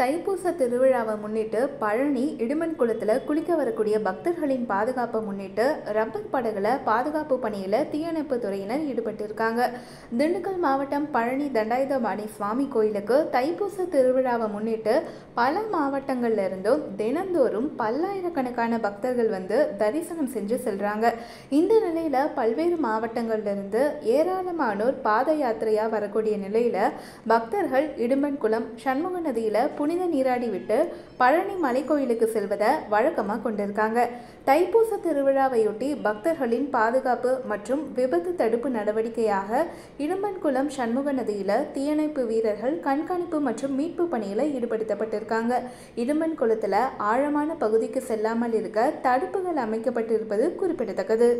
தைப்பூச திருவிழாவை முன்னிட்டு பழனி இடுமன் குளத்தில் குளிக்க வரக்கூடிய பக்தர்களின் பாதுகாப்பை முன்னிட்டு ரப்பர் படகுல பாதுகாப்பு பணியில் தீயணைப்பு துறையினர் ஈடுபட்டிருக்காங்க. திண்டுக்கல் மாவட்டம் பழனி தண்டாயுதபாணி சுவாமி கோயிலுக்கு தைப்பூச திருவிழாவை முன்னிட்டு பல மாவட்டங்கள்ல இருந்தும் தினந்தோறும் பல்லாயிரக்கணக்கான பக்தர்கள் வந்து தரிசனம் செஞ்சு செல்றாங்க. இந்த நிலையில பல்வேறு மாவட்டங்கள்ல இருந்து ஏராளமானோர் பாத யாத்திரையா வரக்கூடிய நிலையில பக்தர்கள் இடுமன் குளம் சண்முக நதியில புனித நீராடி விட்டு பழனி மலை கோயிலுக்கு செல்வதை வழக்கமாக கொண்டிருக்காங்க. தைப்பூச திருவிழாவையொட்டி பக்தர்களின் பாதுகாப்பு மற்றும் விபத்து தடுப்பு நடவடிக்கையாக இடும்பன்குளம் சண்முக நதியில தீயணைப்பு வீரர்கள் கண்காணிப்பு மற்றும் மீட்பு பணியில ஈடுபடுத்தப்பட்டிருக்காங்க. இடும்பன்குளத்துல ஆழமான பகுதிக்கு செல்லாமல் இருக்க தடுப்புகள் அமைக்கப்பட்டிருப்பது குறிப்பிடத்தக்கது.